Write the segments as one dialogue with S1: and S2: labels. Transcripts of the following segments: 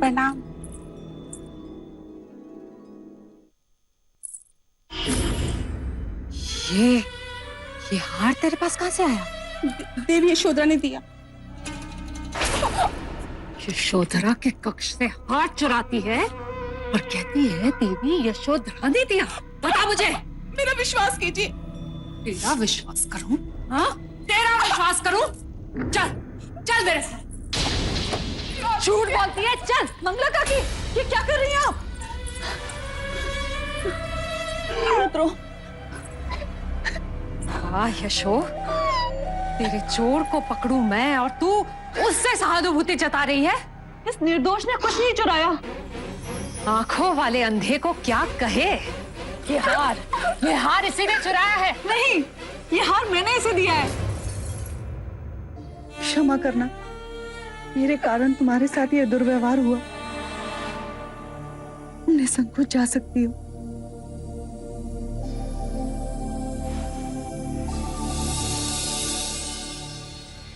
S1: प्रणाम।
S2: ये हार तेरे पास कहाँ से आया?
S1: देवी यशोधरा ने दिया।
S2: यशोधरा के कक्ष से हार चुराती है और कहती है देवी यशोधरा ने दिया। बता मुझे।
S1: मेरा विश्वास कीजिए।
S2: तेरा विश्वास करूं? हाँ, तेरा विश्वास करूं? चल चल मेरे साथ। झूठ बोलती है। चल मंगला काकी, ये क्या कर रही हैं आप?
S1: उतरो।
S2: हाँ यशो, तेरे चोर को पकड़ू मैं और तू उससे सहानुभूति जता रही है।
S1: इस निर्दोष ने कुछ नहीं चुराया।
S2: आंखों वाले अंधे को क्या कहे? ये हार इसी ने चुराया है।
S1: नहीं, ये हार मैंने इसे दिया है। क्षमा करना, मेरे कारण तुम्हारे साथ ये दुर्व्यवहार हुआ। निसंकोच जा सकती हो।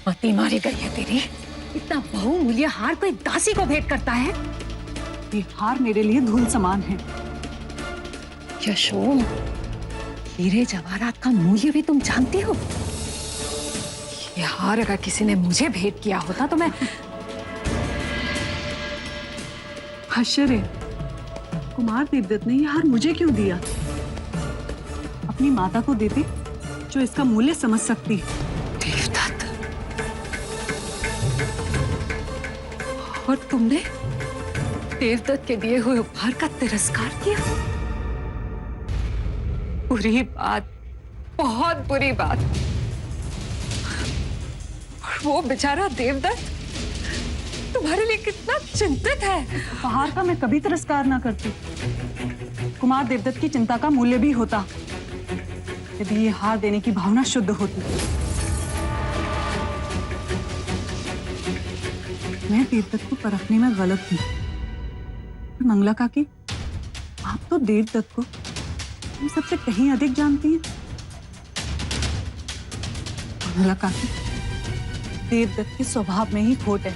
S2: मती मारी गई है तेरी। इतना बहुमूल्य हार कोई दासी को भेंट करता है?
S1: ये हार मेरे लिए धूल समान है।
S2: यशो, हीरे जवाहरात का मूल्य भी तुम जानती हो? ये हार अगर किसी ने मुझे भेंट किया होता तो मैं...
S1: आश्चर्य, कुमार देवदत्त ने ये हार मुझे क्यों दिया? अपनी माता को देते जो इसका मूल्य समझ सकती।
S2: देवदत्त, और तुमने देवदत्त के दिए हुए उपहार का तिरस्कार किया? बुरी बात, बहुत बुरी बात। और वो बेचारा देवदत्त तुम्हारे लिए कितना चिंतित है।
S1: उपहार का मैं कभी तिरस्कार ना करती। कुमार देवदत्त की चिंता का मूल्य भी होता यदि ये हार देने की भावना शुद्ध होती। मैं देवदत्त को परखने में गलत थी। मंगला काकी, आप तो देवदत्त को हम सबसे कहीं अधिक जानती हैं। मंगला काकी, देवदत्त के स्वभाव में ही खोट है।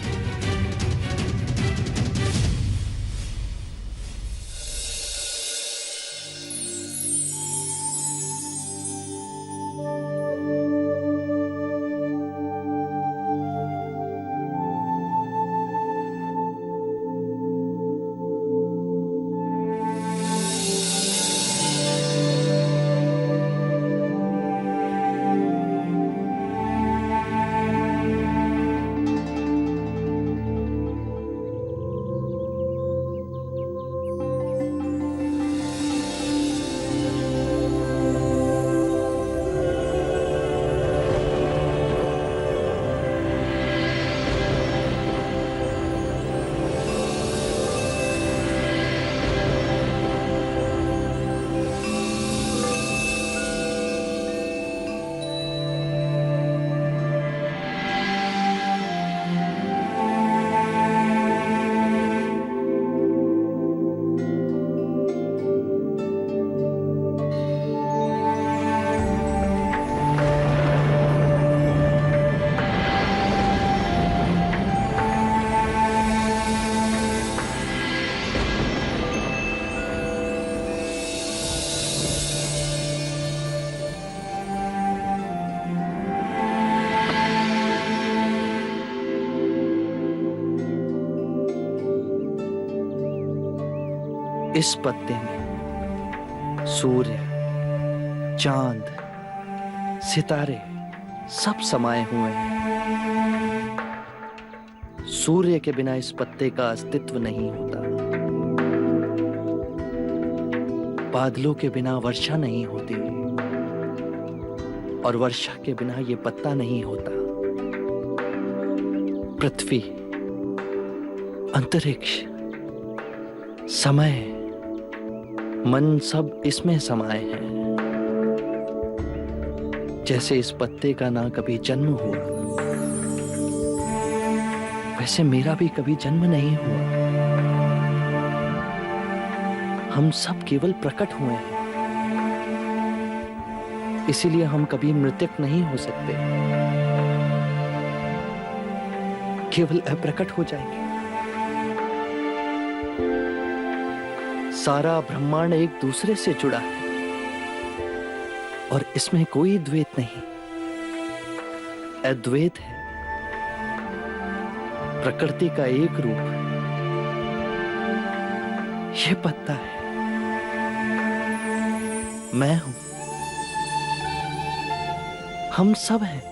S3: इस पत्ते में सूर्य, चांद, सितारे सब समाये हुए हैं। सूर्य के बिना इस पत्ते का अस्तित्व नहीं होता। बादलों के बिना वर्षा नहीं होती और वर्षा के बिना ये पत्ता नहीं होता। पृथ्वी, अंतरिक्ष, समय, मन सब इसमें समाये हैं। जैसे इस पत्ते का ना कभी जन्म हुआ, वैसे मेरा भी कभी जन्म नहीं हुआ। हम सब केवल प्रकट हुए हैं, इसीलिए हम कभी मृतक नहीं हो सकते, केवल अप्रकट हो जाएंगे। सारा ब्रह्मांड एक दूसरे से जुड़ा है और इसमें कोई द्वैत नहीं, अद्वैत है। प्रकृति का एक रूप ये पत्ता है, मैं हूं, हम सब हैं।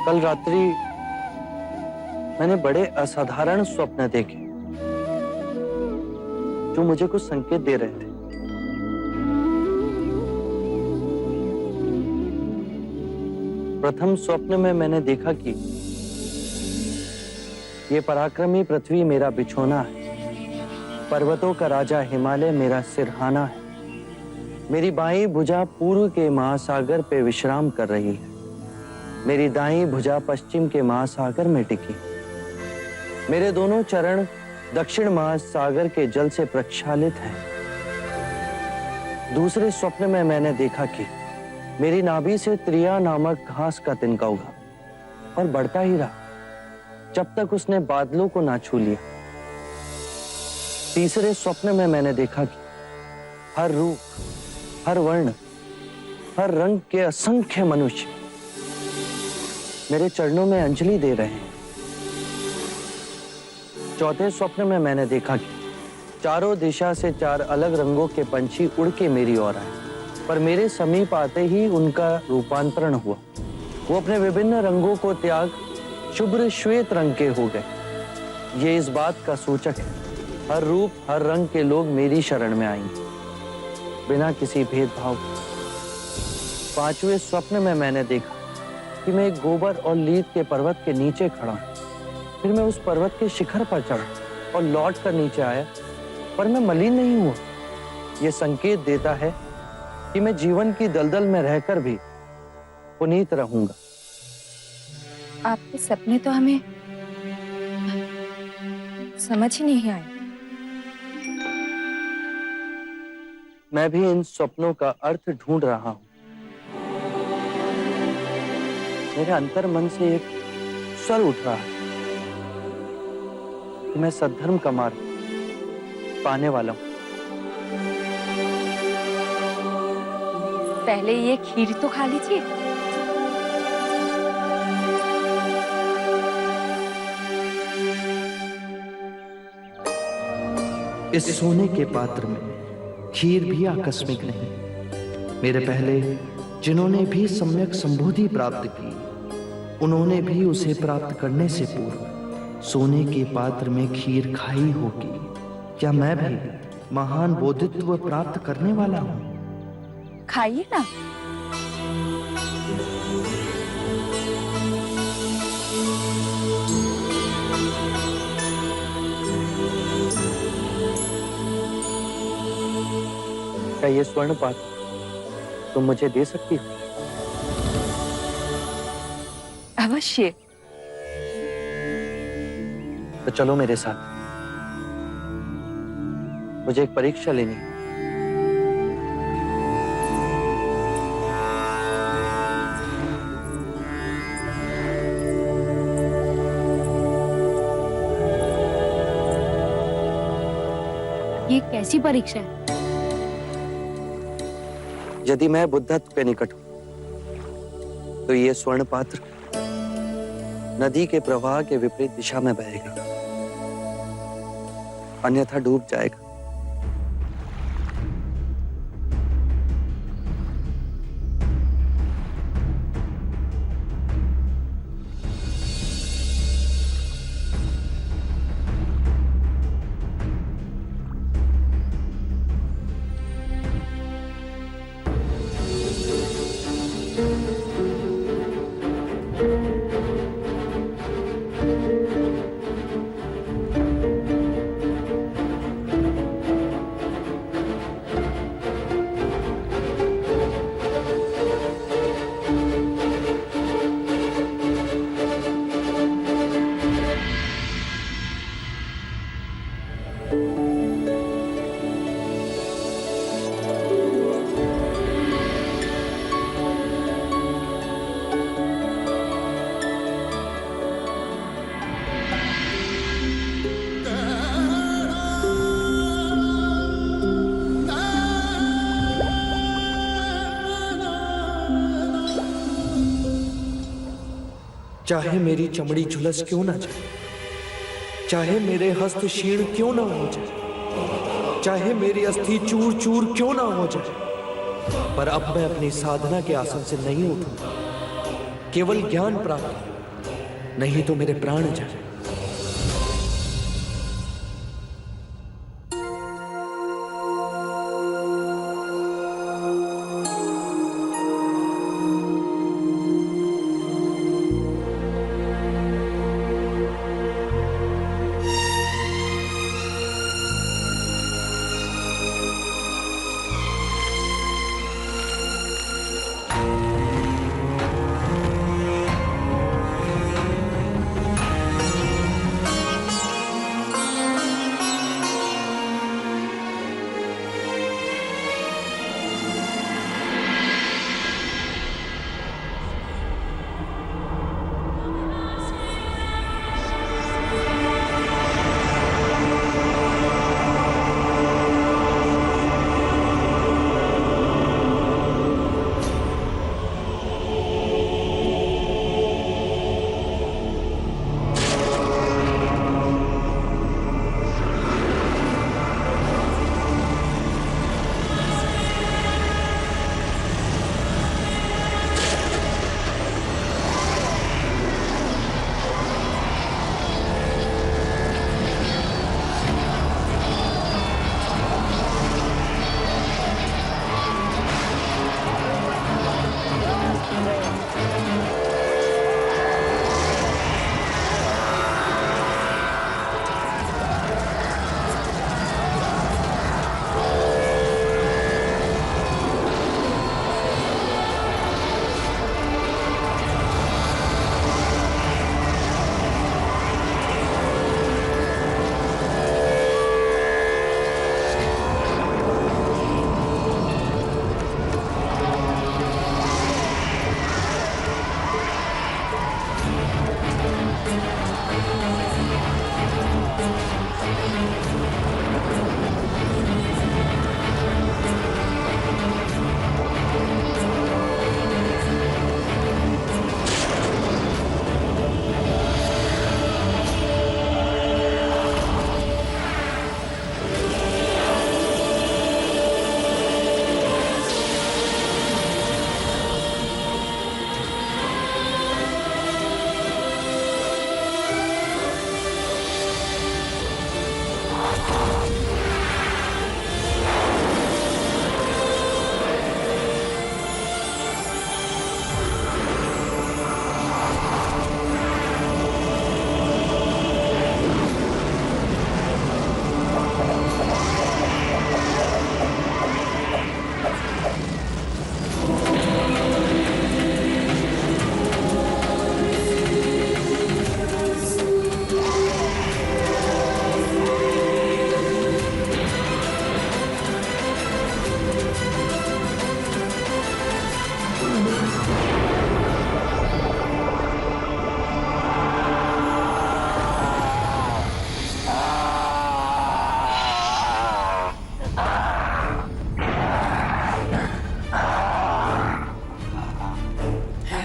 S3: कल रात्रि मैंने बड़े असाधारण स्वप्न देखे जो मुझे कुछ संकेत दे रहे थे। प्रथम स्वप्न में मैंने देखा कि ये पराक्रमी पृथ्वी मेरा बिछोना है, पर्वतों का राजा हिमालय मेरा सिरहाना है, मेरी बाईं भुजा पूर्व के महासागर पे विश्राम कर रही है, मेरी दाईं भुजा पश्चिम के महासागर में टिकी, मेरे दोनों चरण दक्षिण महासागर के जल से प्रक्षालित हैं। दूसरे स्वप्न में मैंने देखा कि मेरी नाभि से त्रिया नामक घास का तिनका उगा और बढ़ता ही रहा जब तक उसने बादलों को ना छू लिया। तीसरे स्वप्न में मैंने देखा कि हर रूप, हर वर्ण, हर रंग के असंख्य मनुष्य मेरे चरणों में अंजलि दे रहे हैं। चौथे स्वप्न में मैंने देखा कि चारों दिशा से चार अलग रंगों के पंछी उड़ के मेरी ओर आए, पर मेरे समीप आते ही उनका रूपांतरण हुआ। वो अपने विभिन्न रंगों को त्याग शुभ्र श्वेत रंग के हो गए। ये इस बात का सूचक है, हर रूप, हर रंग के लोग मेरी शरण में आएंगे बिना किसी भेदभाव के। पांचवें स्वप्न में मैंने देखा कि मैं एक गोबर और लीद के पर्वत के नीचे खड़ा हूं। फिर मैं उस पर्वत के शिखर पर चढ़ा और लौट कर नीचे आया, पर मैं मलिन नहीं हुआ। यह संकेत देता है कि मैं जीवन की दलदल में रहकर भी पुनीत रहूंगा।
S4: आपके सपने तो हमें समझ ही नहीं आए।
S3: मैं भी इन सपनों का अर्थ ढूंढ रहा हूं। मेरे अंतर मन से एक स्वर उठ रहा है कि मैं सद्धर्म का मार्ग पाने वाला हूं।
S4: पहले ये खीर तो खा लीजिए।
S3: इस सोने के पात्र में खीर भी आकस्मिक नहीं। मेरे पहले जिन्होंने भी सम्यक संबोधि प्राप्त की, उन्होंने भी उसे प्राप्त करने से पूर्व सोने के पात्र में खीर खाई होगी। क्या मैं भी महान बोधित्व प्राप्त करने वाला हूं?
S4: खाइए ना।
S3: क्या ये स्वर्ण पात्र तुम मुझे दे सकती हो?
S4: अवश्य।
S3: तो चलो मेरे साथ, मुझे एक परीक्षा लेनी है।
S4: ये कैसी परीक्षा है?
S3: यदि मैं बुद्धत्व के निकट हूं तो ये स्वर्ण पात्र नदी के प्रवाह के विपरीत दिशा में बहेगा अन्यथा डूब जाएगा।
S5: चाहे मेरी चमड़ी झुलस क्यों ना जाए, चाहे मेरे हस्त क्षीण क्यों ना हो जाए, चाहे मेरी अस्थि चूर चूर क्यों ना हो जाए, पर अब मैं अपनी साधना के आसन से नहीं उठूंगा। केवल ज्ञान प्राप्त, नहीं तो मेरे प्राण जाए।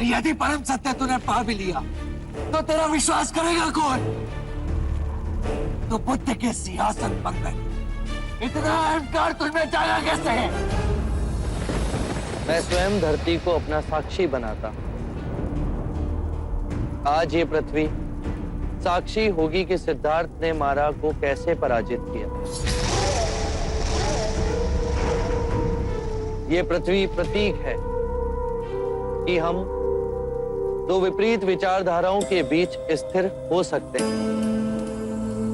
S3: यदि परम सत्य तूने पा भी लिया तो तेरा विश्वास करेगा कौन? तो बुद्ध के सिंहासन पर बैठे। इतना अहंकार तुझमें जागा कैसे है? मैं स्वयं धरती को अपना साक्षी बनाता। आज ये पृथ्वी साक्षी होगी कि सिद्धार्थ ने मारा को कैसे पराजित किया। ये पृथ्वी प्रतीक है कि हम दो विपरीत विचारधाराओं के बीच स्थिर हो सकते हैं,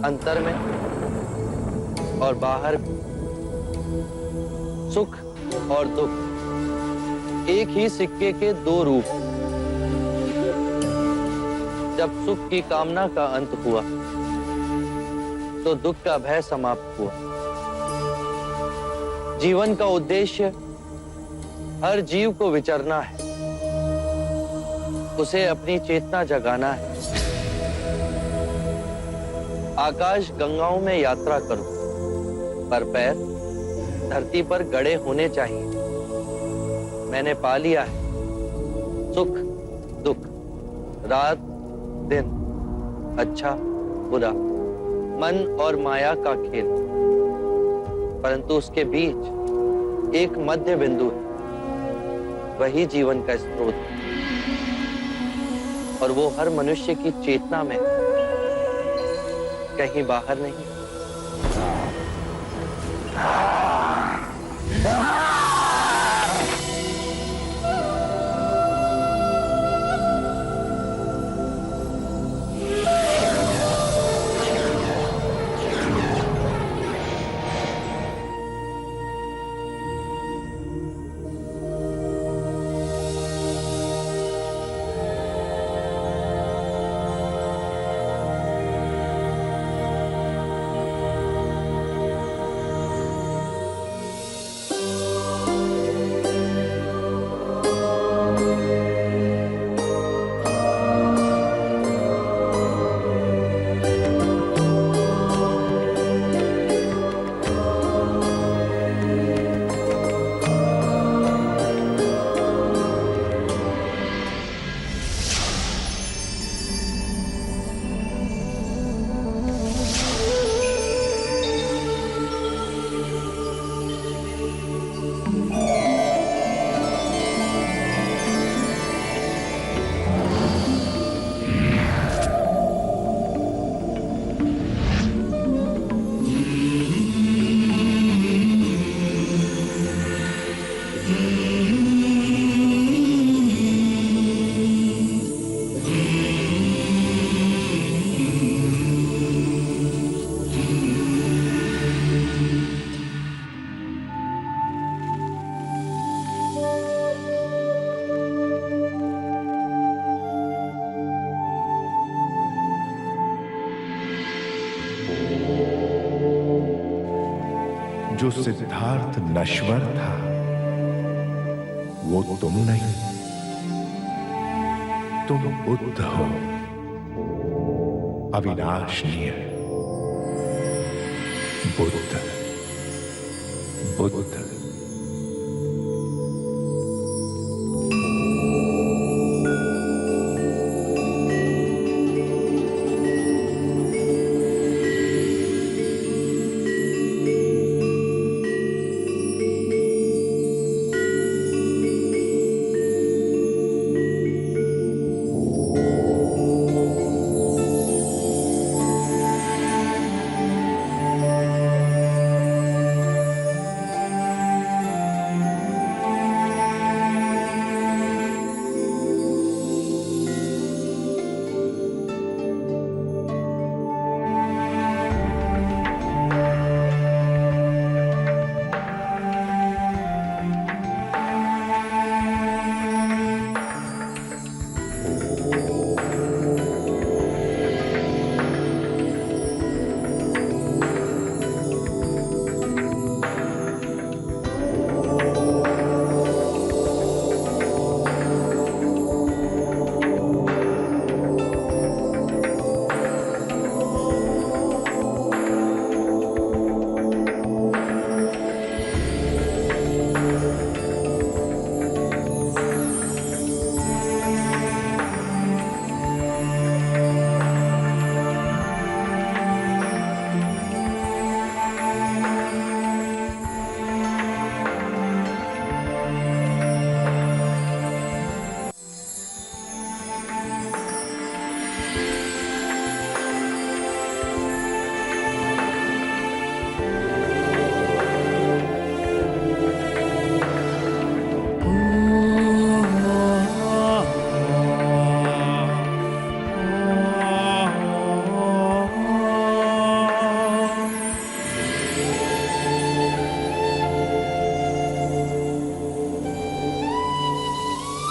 S3: अंतर में और बाहर में, सुख और दुख एक ही सिक्के के दो रूप। जब सुख की कामना का अंत हुआ तो दुख का भय समाप्त हुआ। जीवन का उद्देश्य हर जीव को विचरना है, उसे अपनी चेतना जगाना है। आकाश गंगाओं में यात्रा करो, पर पैर धरती पर गड़े होने चाहिए। मैंने पा लिया है सुख दुख, रात दिन, अच्छा बुरा, मन और माया का खेल, परंतु उसके बीच एक मध्य बिंदु है, वही जीवन का स्रोत है और वो हर मनुष्य की चेतना में, कहीं बाहर नहीं।
S6: जो सिद्धार्थ नश्वर था वो तुम नहीं, तुम बुद्ध हो, अविनाशनीय बुद्ध। बुद्ध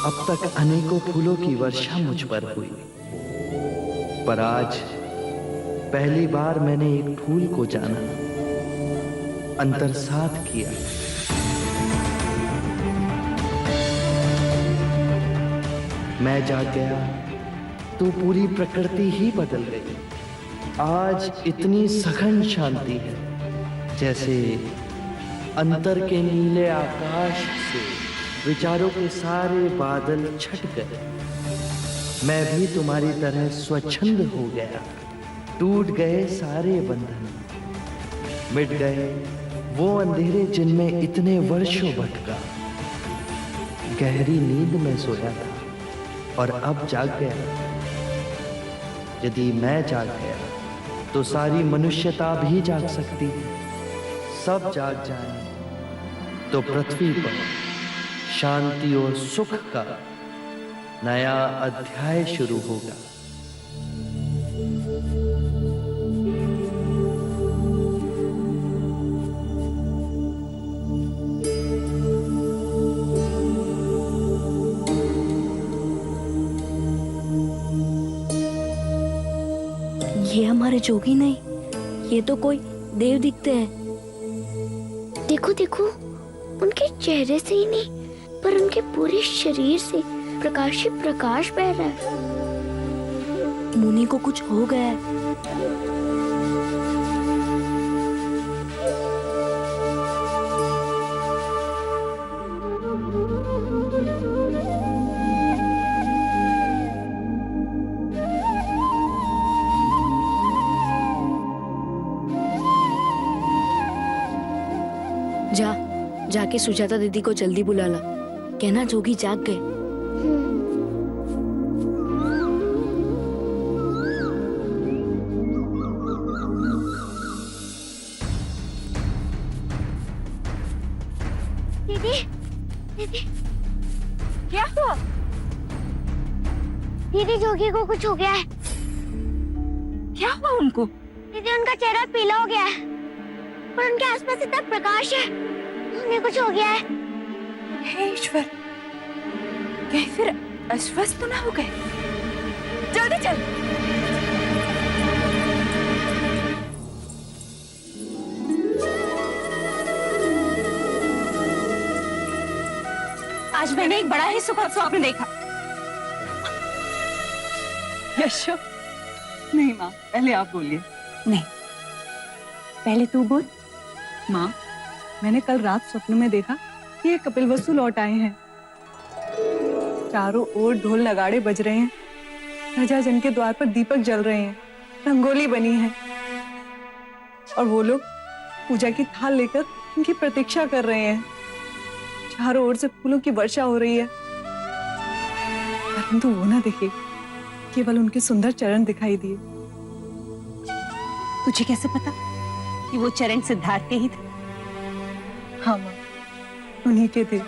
S5: अब तक अनेकों फूलों की वर्षा मुझ पर हुई, पर आज पहली बार मैंने एक फूल को जाना, अंतरसात किया। मैं जाग गया तो पूरी प्रकृति ही बदल गई। आज इतनी सघन शांति है, जैसे अंतर के नीले आकाश से विचारों के सारे बादल छट गए। मैं भी तुम्हारी तरह स्वच्छंद हो गया। टूट गए सारे बंधन, मिट गए वो अंधेरे जिनमें इतने वर्षों भटका। गहरी नींद में सोया था और अब जाग गया। यदि मैं जाग गया तो सारी मनुष्यता भी जाग सकती है। सब जाग जाएं तो पृथ्वी पर शांति और सुख का नया अध्याय शुरू होगा।
S7: ये हमारे जोगी नहीं, ये तो कोई देव दिखते हैं। देखो देखो, उनके चेहरे से ही नहीं पर उनके पूरे शरीर से प्रकाश ही प्रकाश बह रहा है। मुनि को कुछ हो गया है। जाके सुजाता दीदी को जल्दी बुला ला, कहना जोगी जाग गए।
S2: दीदी, दीदी, क्या हुआ?
S7: दीदी जोगी को कुछ हो गया है।
S2: क्या हुआ उनको?
S7: दीदी उनका चेहरा पीला हो गया है, पर उनके आसपास इतना प्रकाश है, उन्हें कुछ हो गया है।
S2: हे ईश्वर, कहीं फिर अस्वस्थ तो ना हो गए? जल्दी चल। आज मैंने एक बड़ा ही सुखद स्वप्न देखा।
S1: यशो, नहीं माँ, पहले आप बोलिए।
S2: नहीं, पहले तू बोल।
S1: माँ, मैंने कल रात स्वप्न में देखा कि ये कपिलवस्तु लौट आए हैं। चारों ओर ढोल नगाड़े बज रहे हैं, प्रजा जन के द्वार पर दीपक जल रहे हैं, रंगोली बनी है और वो लोग पूजा की थाल लेकर उनकी प्रतीक्षा कर रहे हैं। चारों ओर से फूलों की वर्षा हो रही है, परंतु वो ना दिखे, केवल उनके सुंदर चरण दिखाई दिए।
S2: तुझे कैसे पता कि वो चरण सिद्धार्थ के ही थे?
S1: हाँ माँ, उन्हीं के थे।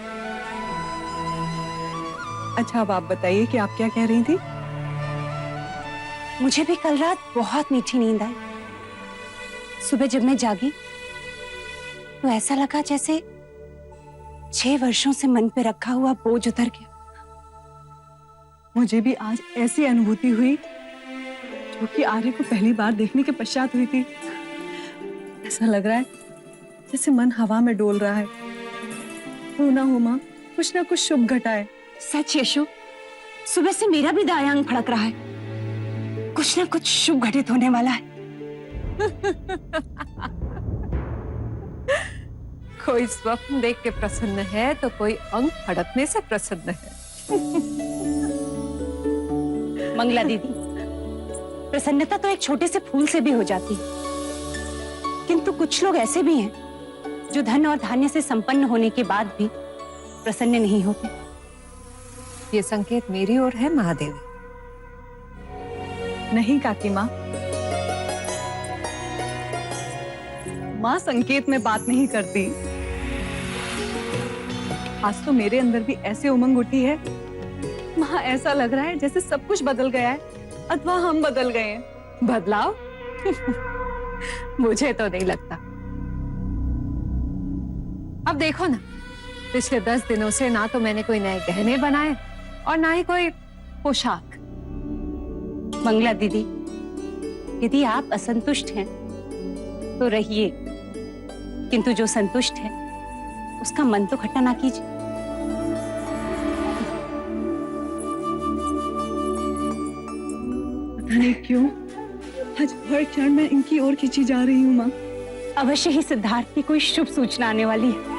S1: अच्छा, अब आप बताइए कि आप क्या कह रही थी?
S2: मुझे भी कल रात बहुत मीठी नींद आई। सुबह जब मैं जागी तो ऐसा लगा जैसे 6 वर्षों से मन पे रखा हुआ बोझ उतर गया।
S1: मुझे भी आज ऐसी अनुभूति हुई जो कि आर्य को पहली बार देखने के पश्चात हुई थी। ऐसा लग रहा है जैसे मन हवा में डोल रहा है। हो ना हो माँ, कुछ ना कुछ शुभ घटाए।
S2: सच यशु, सुबह से मेरा भी दायां अंग फड़क रहा है। कुछ ना कुछ शुभ घटित होने वाला है।
S8: कोई स्वप्न देख के प्रसन्न है तो कोई अंग फड़कने से प्रसन्न है।
S2: मंगला दीदी, प्रसन्नता तो एक छोटे से फूल से भी हो जाती है, किंतु कुछ लोग ऐसे भी हैं जो धन और धान्य से संपन्न होने के बाद भी प्रसन्न नहीं होते।
S8: ये संकेत मेरी ओर है महादेवी।
S1: नहीं काकी माँ, माँ संकेत में बात नहीं करती। आज तो मेरे अंदर भी ऐसे उमंग उठी है, माँ ऐसा लग रहा है जैसे सब कुछ बदल गया है अथवा हम बदल गए हैं।
S8: बदलाव? मुझे तो नहीं लगता। अब देखो ना, पिछले 10 दिनों से ना तो मैंने कोई नए गहने बनाए और ना ही कोई पोशाक।
S2: मंगला दीदी, यदि आप असंतुष्ट हैं तो रहिए, किंतु जो संतुष्ट है उसका मन तो खट्टा ना कीजिए।
S1: पता नहीं क्यों आज हर क्षण मैं इनकी ओर खींची जा रही हूँ माँ।
S2: अवश्य ही सिद्धार्थ की कोई शुभ सूचना आने वाली है।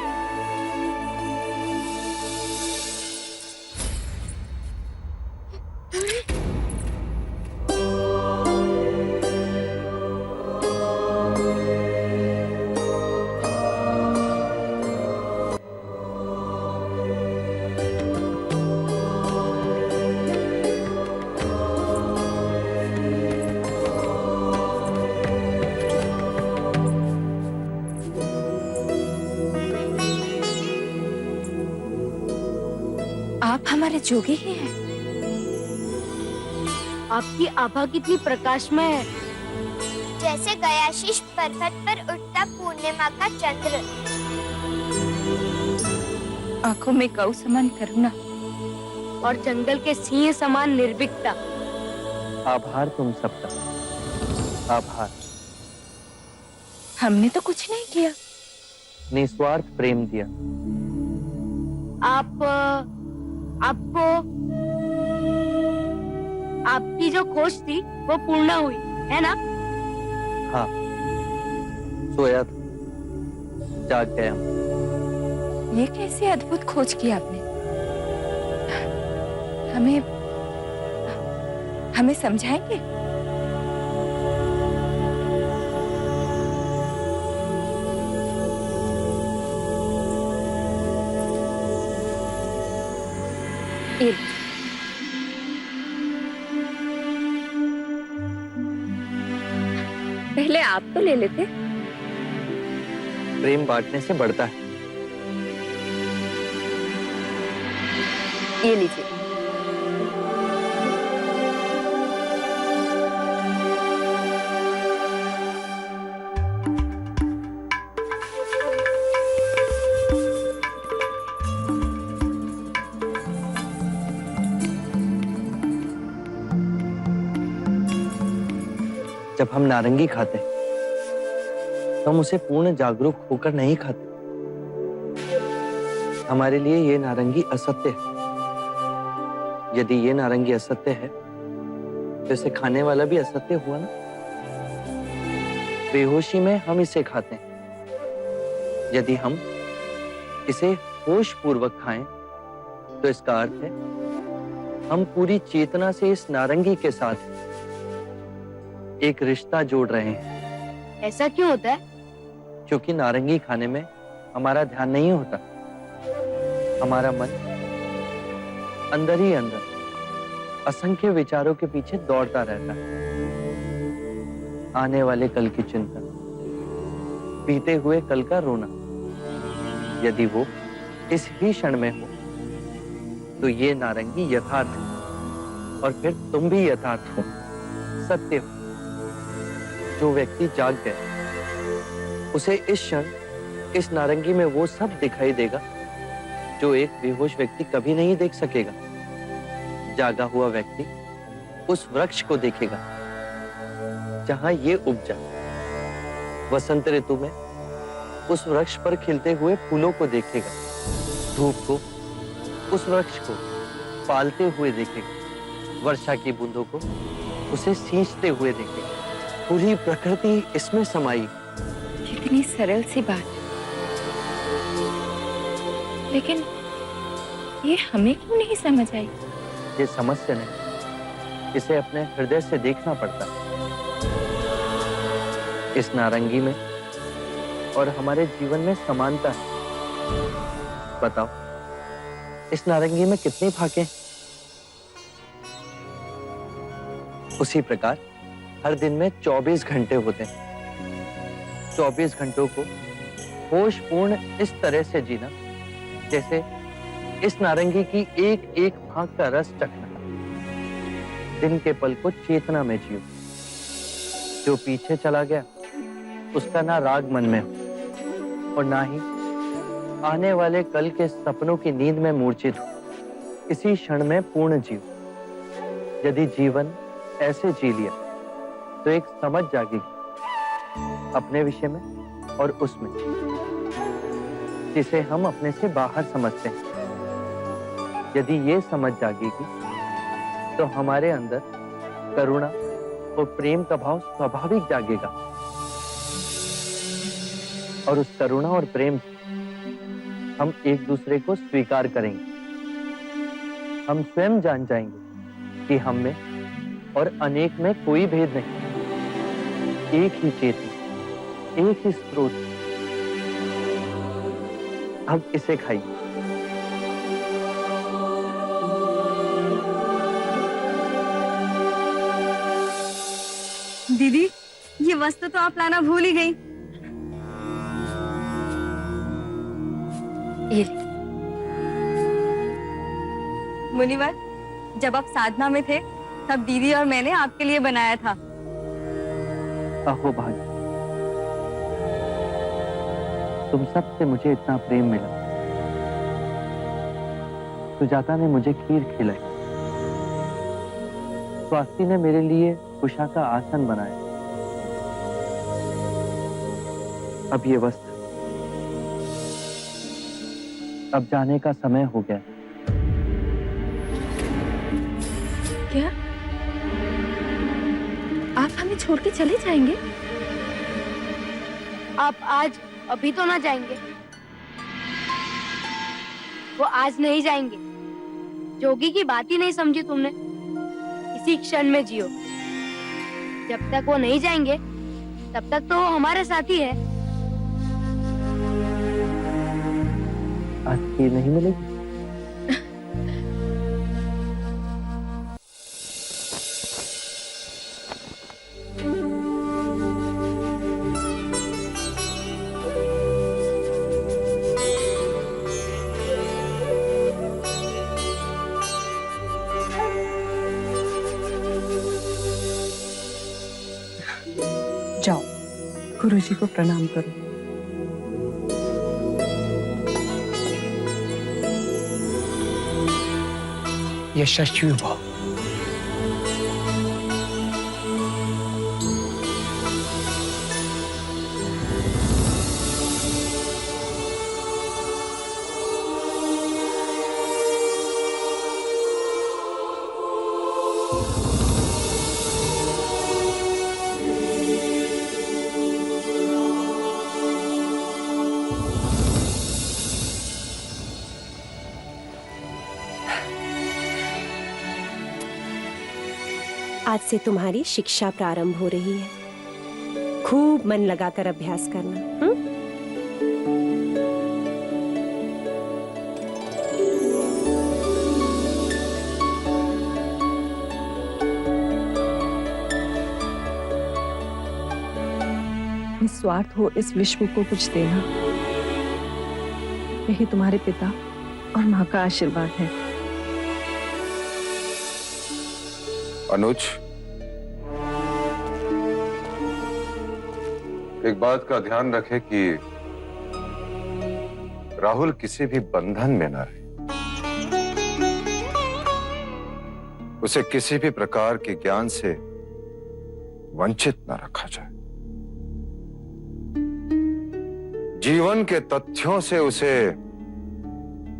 S4: आप हमारे जोगी ही हैं।
S7: आपकी आभा कितनी प्रकाशमय है, जैसे गयाशीष पर्वत पर उठता पूर्णिमा का चंद्र।
S4: आंखों में गौ समान करुणा
S7: और जंगल के सिंह समान निर्भीकता।
S3: आभार तुम सबका, आभार।
S4: हमने तो कुछ नहीं किया।
S3: निस्वार्थ प्रेम दिया।
S7: आपको आपकी जो खोज थी वो पूर्ण हुई है ना?
S3: हाँ, सोया था, जाग गया हूँ।
S4: ये कैसी अद्भुत खोज की आपने। हमें समझाएंगे? पहले आप तो ले लेते।
S3: प्रेम बांटने से बढ़ता है।
S4: ये लीजिए।
S3: जब हम नारंगी खाते तो हम उसे पूर्ण जागरूक होकर नहीं खाते। हमारे लिए ये नारंगी असत्य है। यदि ये नारंगी असत्य है तो इसे खाने वाला भी असत्य हुआ ना। बेहोशी में हम इसे खाते हैं। यदि हम इसे होश पूर्वक खाएं तो इसका अर्थ है हम पूरी चेतना से इस नारंगी के साथ एक रिश्ता जोड़ रहे हैं।
S7: ऐसा क्यों होता है?
S3: क्योंकि नारंगी खाने में हमारा ध्यान नहीं होता। हमारा मन अंदर ही अंदर असंख्य विचारों के पीछे दौड़ता रहता है। आने वाले कल की चिंता, बीते हुए कल का रोना। यदि वो इस ही क्षण में हो तो ये नारंगी यथार्थ है और फिर तुम भी यथार्थ हो, सत्य हो। जो व्यक्ति जाग गया उसे इस क्षण इस नारंगी में वो सब दिखाई देगा जो एक बेहोश व्यक्ति कभी नहीं देख सकेगा। जागा हुआ व्यक्ति उस वृक्ष को देखेगा जहां ये उपजा। वसंत ऋतु में उस वृक्ष पर खिलते हुए फूलों को देखेगा। धूप को, उस वृक्ष को पालते हुए देखेगा। वर्षा की बूंदों को उसे सींचते हुए देखेगा। पूरी प्रकृति इसमें समाई।
S4: कितनी सरल सी बात, लेकिन ये हमें क्यों नहीं समझ आई?
S3: ये समस्या नहीं, इसे अपने हृदय से देखना पड़ता है। इस नारंगी में और हमारे जीवन में समानता है। बताओ, इस नारंगी में कितनी फाके हैं? उसी प्रकार हर दिन में 24 घंटे होते हैं। 24 घंटों को होशपूर्ण इस तरह से जीना जैसे इस नारंगी की एक एक फांक का रस चखना। दिन के पल को चेतना में जियो। जो पीछे चला गया उसका ना राग मन में हो और ना ही आने वाले कल के सपनों की नींद में मूर्छित हो। इसी क्षण में पूर्ण जीव। यदि जीवन ऐसे जी लिया तो एक समझ जागेगी अपने विषय में और उसमें, जिसे हम अपने से बाहर समझते हैं। यदि ये समझ जागेगी तो हमारे अंदर करुणा और प्रेम का भाव स्वाभाविक जागेगा, और उस करुणा और प्रेम से हम एक दूसरे को स्वीकार करेंगे। हम स्वयं जान जाएंगे कि हम में और अनेक में कोई भेद नहीं, एक ही चेतना, एक ही स्रोत। अब इसे खाइए।
S7: दीदी, ये वस्तु तो आप लाना भूल ही गई।
S4: ये
S7: मुनिवर, जब आप साधना में थे तब दीदी और मैंने आपके लिए बनाया था।
S3: अहो भाग्य, तुम सबसे मुझे इतना प्रेम मिला। सुजाता ने मुझे खीर खिलाई, स्वाति ने मेरे लिए उषा का आसन बनाया। अब ये वस्त्र, अब जाने का समय हो गया।
S4: क्या आप हमें छोड़ के चले जाएंगे?
S7: आप आज अभी तो ना जाएंगे। वो आज नहीं जाएंगे। जोगी की बात ही नहीं समझी तुमने। इसी क्षण में जियो। जब तक वो नहीं जाएंगे तब तक तो वो हमारे साथ ही है।
S3: आज खीर नहीं मिलेगी?
S1: जाओ, गुरुजी को प्रणाम करो।
S5: यशस्वी भव।
S2: आज से तुम्हारी शिक्षा प्रारंभ हो रही है। खूब मन लगाकर अभ्यास करना।
S1: निस्वार्थ हो इस विश्व को कुछ देना, यही तुम्हारे पिता और माँ का आशीर्वाद है।
S6: अनुज, एक बात का ध्यान रखे कि राहुल किसी भी बंधन में न रहे। उसे किसी भी प्रकार के ज्ञान से वंचित न रखा जाए। जीवन के तथ्यों से उसे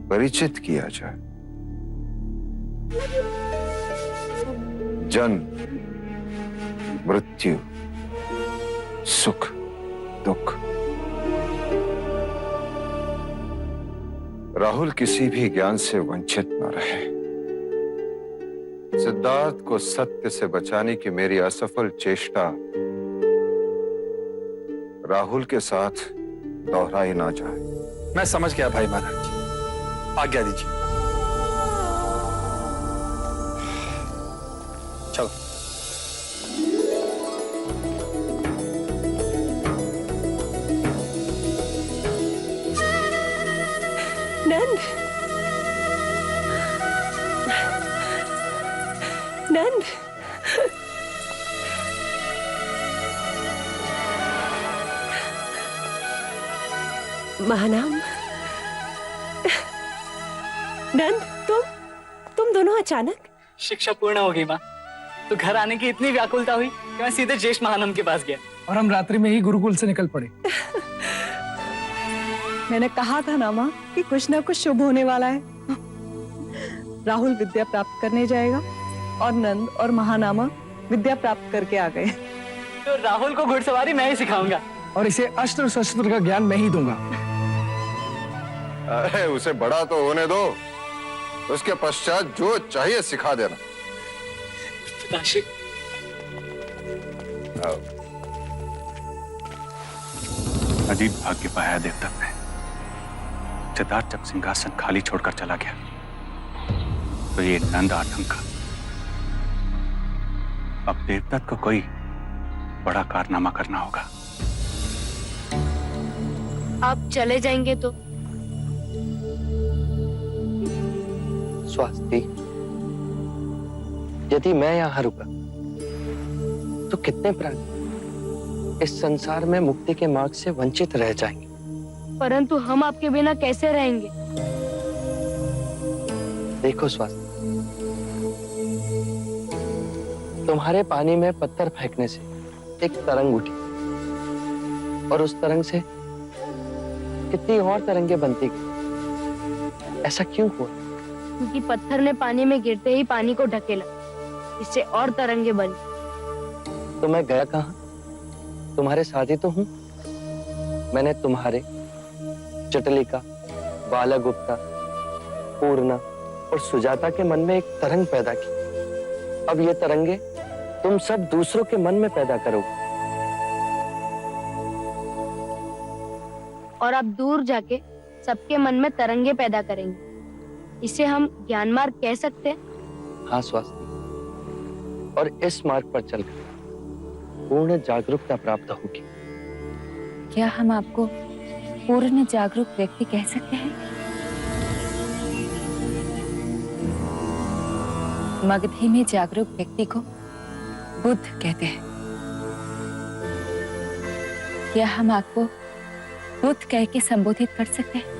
S6: परिचित किया जाए। जन्म, मृत्यु, सुख, दुख, राहुल किसी भी ज्ञान से वंचित न रहे। सिद्धार्थ को सत्य से बचाने की मेरी असफल चेष्टा राहुल के साथ दोहराई ना जाए।
S9: मैं समझ गया भाई महाराज, आज्ञा दीजिए। चलो।
S2: नंद, नंद, महानाम। नंद, तुम दोनों अचानक?
S10: शिक्षा पूर्ण हो गई माँ, तो घर आने की इतनी व्याकुलता हुई कि मैं सीधे ज्येष्ठ महानम के पास गया
S5: और हम रात्रि में ही गुरुकुल से निकल पड़े।
S1: मैंने कहा था ना माँ कि कुछ ना कुछ शुभ होने वाला है। राहुल विद्या प्राप्त करने जाएगा और नंद और महानामा विद्या प्राप्त करके आ गए।
S10: तो राहुल को घुड़सवारी मैं ही सिखाऊंगा
S5: और इसे अस्त्र शस्त्र का ज्ञान मैं ही दूंगा।
S6: अरे उसे बड़ा तो होने दो, उसके पश्चात जो चाहिए सिखा देना।
S10: पिताश्री,
S9: अजीब भाग्य पाया देवदत्त ने। सिद्धार्थ जब सिंहासन खाली छोड़कर चला गया तो ये नंद आतंक। अब देवदत्त को कोई बड़ा कारनामा करना होगा।
S7: आप चले जाएंगे तो?
S3: स्वाति, यदि मैं यहां रुका तो कितने प्राणी इस संसार में मुक्ति के मार्ग से वंचित रह जाएंगे।
S7: परंतु हम आपके बिना कैसे रहेंगे?
S3: देखो स्वाति, तुम्हारे पानी में पत्थर फेंकने से एक तरंग उठी और उस तरंग से कितनी और तरंगे बनती गई। ऐसा क्यों हुआ?
S7: क्योंकि पत्थर ने पानी में गिरते ही पानी को ढकेला, इससे और तरंगे बनी।
S3: तो मैं गया कहां? तुम्हारे साथ ही तो हूं। मैंने तुम्हारे, जटलिका, बालागुप्ता, पूर्णा और सुजाता के मन में एक तरंग पैदा की। अब ये तरंगे तुम सब दूसरों के मन में पैदा करोगे।
S7: और आप दूर जाके सबके मन में तरंगे पैदा करेंगे। इसे हम ज्ञान मार्ग कह सकते हैं।
S3: हाँ स्वास्थ्य, और इस मार्ग पर चलकर पूर्ण जागरूकता प्राप्त होगी।
S4: क्या हम आपको पूर्ण जागरूक व्यक्ति कह सकते हैं? मगधी में जागरूक व्यक्ति को बुद्ध कहते हैं। क्या हम आपको बुद्ध कह के संबोधित कर सकते हैं?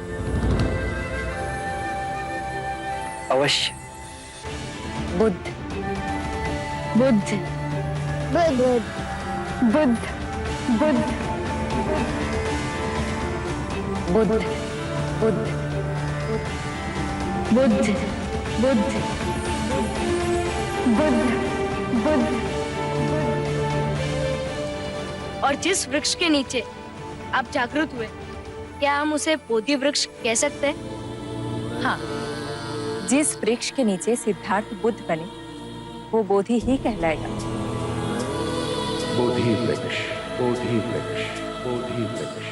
S3: अवश्य।
S4: बुद्ध,
S7: बुद्ध, बुद्ध,
S4: बुद्ध, बुद्ध, बुद्ध, बुद्ध,
S7: बुद्ध, बुद्ध,
S4: बुद्ध, बुद्ध।
S7: और जिस वृक्ष के नीचे आप जागृत हुए, क्या हम उसे बोधि वृक्ष कह सकते हैं?
S4: हाँ, जिस वृक्ष के नीचे सिद्धार्थ बुद्ध बने वो बोधि ही कहलाएगा।
S5: बोधि वृक्ष, बोधि वृक्ष, बोधि वृक्ष,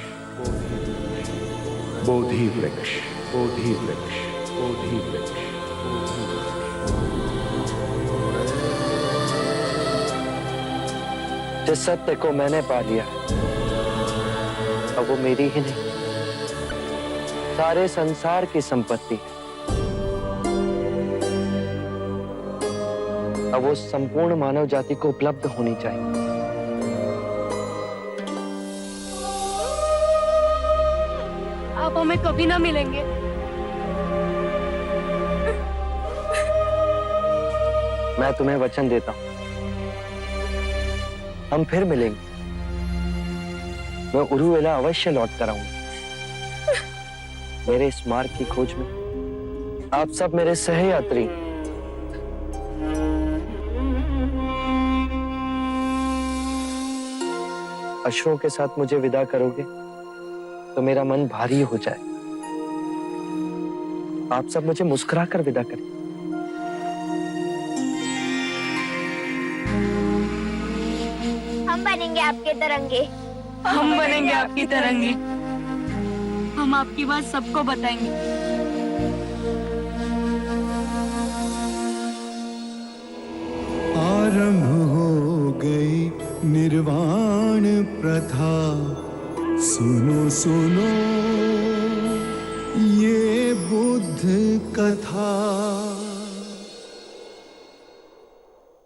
S5: बोधि वृक्ष, बोधि वृक्ष, बोधि वृक्ष।
S3: जिस सत्य को मैंने पा लिया अब वो मेरी ही नहीं, सारे संसार की संपत्ति है। अब वो संपूर्ण मानव जाति को उपलब्ध होनी चाहिए।
S7: आप हमें कभी ना मिलेंगे।
S3: मैं तुम्हें वचन देता हूं, हम फिर मिलेंगे। मैं उरुवेला अवश्य लौट कर आऊंगा। मेरे इस मार्ग की खोज में आप सब मेरे सहयात्री। अश्रुओं के साथ मुझे विदा करोगे तो मेरा मन भारी हो जाए। आप सब मुझे मुस्कुरा कर विदा करें।
S7: हम बनेंगे आपके तरंगे।
S2: हम बनेंगे आपकी तरंगे।
S7: हम आपकी बात सबको बताएंगे।
S11: आरंभ हो गई निर्वाण प्रथा, सुनो सुनो ये बुद्ध कथा।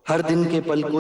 S3: हर दिन के पल को